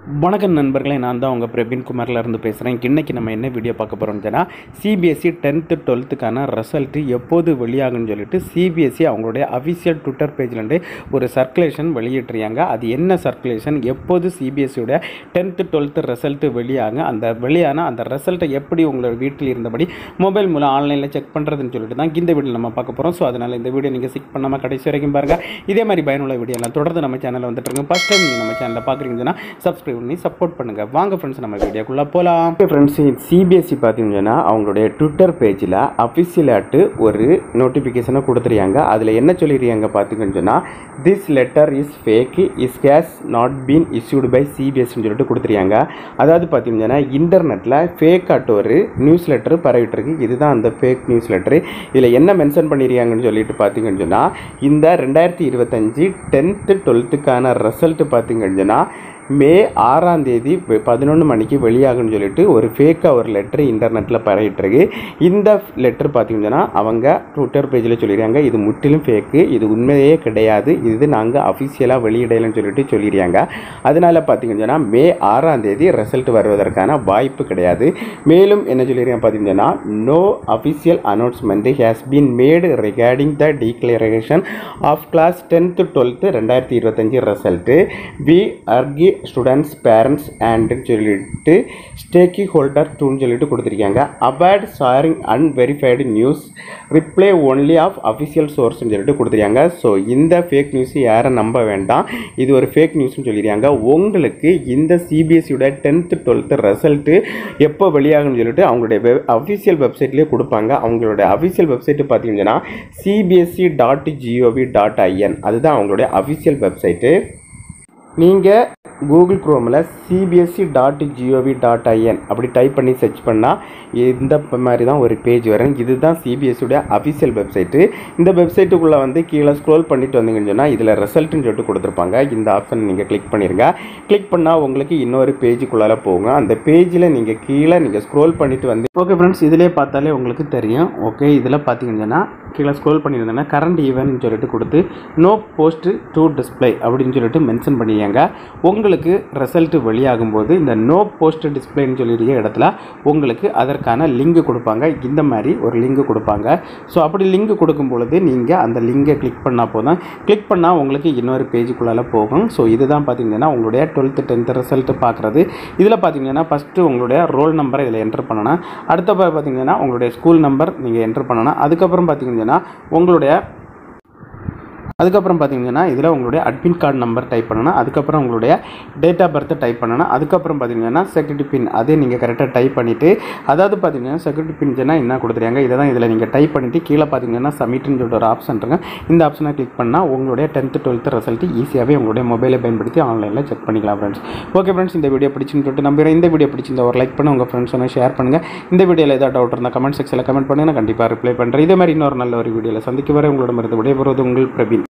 வணக்கம் நண்பர்களே, நான் தான் உங்கள் பிரவீன் குமார்லேருந்து பேசுகிறேன். இன்றைக்கி நம்ம என்ன வீடியோ பார்க்க போகிறோம்னு சொன்னால், சிபிஎஸ்சி 10th 12th ரிசல்ட்டு எப்போது வெளியாகுன்னு சொல்லிட்டு சிபிஎஸ்சி அவங்களுடைய அஃபிஷியல் ட்விட்டர் பேஜ்லேருந்து ஒரு சர்க்குலேஷன் வெளியிட்றாங்க. அது என்ன சர்க்குலேஷன், எப்போது சிபிஎஸ்சியோட 10th 12th ரிசல்ட்டு வெளியாகும், வெளியான அந்த ரிசல்ட்டை எப்படி உங்களோட வீட்டில் இருந்தபடி மொபைல் மூலம் ஆன்லைனில் செக் பண்ணுறதுன்னு சொல்லிட்டு தான் இந்த வீடியோ நம்ம பார்க்க போகிறோம். ஸோ அதனால் இந்த வீடியோ நீங்கள் செக் பண்ணாமல் கடைசி வரைக்கும் பாருங்கள். இதே மாதிரி பயனுள்ள வீடியோலாம் தொடர்ந்து நம்ம சேனலில் வந்துட்டு இருக்கு. ஃபஸ்ட் டைம் நீங்கள் நம்ம சேனலில் பார்க்குறீங்கன்னா சப்ஸ்கிரைப் பண்ணி சப்போர்ட் பண்ணுங்க. வாங்க ஃப்ரெண்ட்ஸ், நம்ம வீடியோக்குள்ள போலாம். ஃப்ரெண்ட்ஸ், சிபிஎஸ்சி பார்த்தீங்கன்னா அவங்களுடைய ட்விட்டர் பேஜில் அஃபிஷியலாட்டு ஒரு நோட்டிஃபிகேஷனை கொடுத்துருக்காங்க. அதில் என்ன சொல்லிடுறாங்க பார்த்தீங்கன்னு சொன்னால், this letter is fake, is has not been issued by சிபிஎஸ்சின்னு சொல்லிட்டு கொடுத்துருக்காங்க. அதாவது பார்த்தீங்கன்னா இன்டர்நெட்டில் ஃபேக்காட்டு ஒரு நியூஸ் லெட்டர் பரவிட்டுருக்கு. இதுதான் அந்த ஃபேக் நியூஸ் லெட்டரு. இதில் என்ன மென்ஷன் பண்ணிடுறாங்கன்னு சொல்லிட்டு பார்த்தீங்கன்னு சொன்னால், இந்த 2025 10th 12th ரிசல்ட்டு பார்த்தீங்கன்னு சொன்னால் மே 6ஆம் தேதி 11 மணிக்கு வெளியாகுன்னு சொல்லிட்டு ஒரு ஃபேக்காக ஒரு லெட்ரு இன்டர்நெட்டில் பரவிட்டுருக்கு. இந்த லெட்டர் பார்த்தீங்கன்னா அவங்க ட்விட்டர் பேஜில் சொல்லிடுறாங்க, இது முற்றிலும் ஃபேக்கு, இது உண்மையே கிடையாது, இது நாங்கள் அஃபிஷியலாக வெளியிடலைன்னு சொல்லிட்டு சொல்லிடுறாங்க. அதனால் பார்த்தீங்கன்னா மே 6ஆம் தேதி ரிசல்ட் வருவதற்கான வாய்ப்பு கிடையாது. மேலும் என்ன சொல்லிடுறாங்க பார்த்தீங்கன்னா, no official announcement has been made regarding the declaration of class 10th 12th 2025 result. We urge students parents and சொல்லிட்டு ஸ்டேக்கி ஹோல்டர் டூன்னு சொல்லிட்டு கொடுத்துருக்காங்க. Avoid sharing unverified news, reply only of official சோர்ஸ்ன்னு சொல்லிட்டு கொடுத்துருக்காங்க. ஸோ இந்த ஃபேக் நியூஸ் யாரை நம்ப வேண்டாம், இது ஒரு ஃபேக் நியூஸ்னு சொல்லியிருக்காங்க. உங்களுக்கு இந்த சிபிஎஸ்சியோட 10th 12th ரிசல்ட்டு எப்போ வெளியாகுன்னு சொல்லிட்டு அவங்களுடைய அஃபிஷியல் வெப்சைட்லேயே கொடுப்பாங்க. அவங்களுடைய அஃபிஷியல் வெப்சைட்டு பார்த்தீங்கன்னா cbsc.gov.in, அதுதான் அவங்களுடைய அஃபிஷியல் வெப்சைட்டு. நீங்கள் கூகுள் குரோமில் cbsc.gov.in அப்படி டைப் பண்ணி சர்ச் பண்ணால் இந்த மாதிரி தான் ஒரு பேஜ் வரும். இதுதான் சிபிஎஸ்சியோட அஃபிஷியல் வெப்சைட்டு. இந்த வெப்சைட்டுக்குள்ளே வந்து கீழே ஸ்க்ரோல் பண்ணிட்டு வந்தீங்கன்னு சொன்னால் இதில் ரிசல்ட்டுன்னு சொல்லிட்டு கொடுத்துருப்பாங்க. இந்த ஆப்ஷன் நீங்கள் கிளிக் பண்ணிடுங்க. கிளிக் பண்ணால் உங்களுக்கு இன்னொரு பேஜுக்குள்ளார போகும். அந்த பேஜில் நீங்கள் கீழே ஸ்க்ரோல் பண்ணிட்டு வந்து ஓகே ஃப்ரெண்ட்ஸ், இதிலே பார்த்தாலே உங்களுக்கு தெரியும். ஓகே, இதில் பார்த்தீங்கன்னா கீழே ஸ்க்ரோல் பண்ணியிருந்தேன்னா கரண்ட் ஈவென்ட்னு சொல்லிட்டு கொடுத்து நோ போஸ்ட் டு டிஸ்பிளே அப்படின்னு சொல்லிட்டு மென்ஷன் பண்ணியாங்க. உங்களுக்கு ரிசல்ட்டு வெளியாகும்போது இந்த நோ போஸ்ட் டிஸ்பிளேன்னு சொல்லியிருக்க இடத்துல உங்களுக்கு அதற்கான லிங்க் கொடுப்பாங்க. இந்த மாதிரி ஒரு லிங்க் கொடுப்பாங்க. ஸோ அப்படி லிங்க் கொடுக்கும் பொழுது நீங்கள் அந்த லிங்கை கிளிக் பண்ணால் போதும். கிளிக் பண்ணால் உங்களுக்கு இன்னொரு பேஜுக்குள்ளால போகும். ஸோ இதுதான் பார்த்தீங்கன்னா உங்களுடைய 12th 10th ரிசல்ட்டு பார்க்குறது. இதில் பார்த்தீங்கன்னா ஃபஸ்ட்டு உங்களுடைய ரோல் நம்பரை இதில் என்ட்ரு பண்ணணும். அடுத்த பார்த்தீங்கன்னா உங்களுடைய ஸ்கூல் நம்பர் நீங்கள் என்ட்ரு பண்ணணும். அதுக்கப்புறம் பார்த்தீங்கன்னா இதில் உங்களுடைய அட்மிட் கார்டு நம்பர் டைப் பண்ணணும். அதுக்கப்புறம் உங்களுடைய டேட் ஆஃப் பர்த் டைப் பண்ணணும். அதுக்கப்புறம் பார்த்தீங்கன்னா செக்யூரிட்டி பின் அதே நீங்கள் கரெக்டாக டைப் பண்ணிவிட்டு, அதாவது பார்த்தீங்கன்னா செக்யூரிட்டி பின் என்ன கொடுத்துருக்காங்க இதை தான் இதில் நீங்கள் டைப் பண்ணிவிட்டு கீழே பார்த்தீங்கன்னா சப்மிட்னு சொல்லிட்டு ஒரு ஆப்ஷன் இருக்குங்க. இந்த ஆப்ஷனை கிளிக் பண்ணால் உங்களுடைய 10th 12th ரிசல்ட்டு ஈஸியாகவே உங்களுடைய மொபைலை பயன்படுத்தி ஆன்லைனில் செக் பண்ணிக்கலாம் ஃப்ரெண்ட்ஸ். ஓகே ஃப்ரெண்ட்ஸ், இந்த வீடியோ பிடிச்சுன்னு சொல்லிட்டு நம்புகிறேன். இந்த வீடியோ பிடிச்சிருந்த ஒரு லைக் பண்ணி உங்கள் ஃப்ரெண்ட்ஸோட ஷேர் பண்ணுங்கள். இந்த வீடியோவில் ஏதாவது டவுட் இருந்தால் கமெண்ட் செக்ஷனில் கமெண்ட் பண்ணுங்கள், நான் கண்டிப்பாக ரிப்ளை பண்ணுறேன். இதே மாதிரி இன்னொரு நல்ல ஒரு வீடியோவில் சந்திக்க வரை உங்களோட மருந்து விடைபெறுவது உங்கள் பிரவீன்.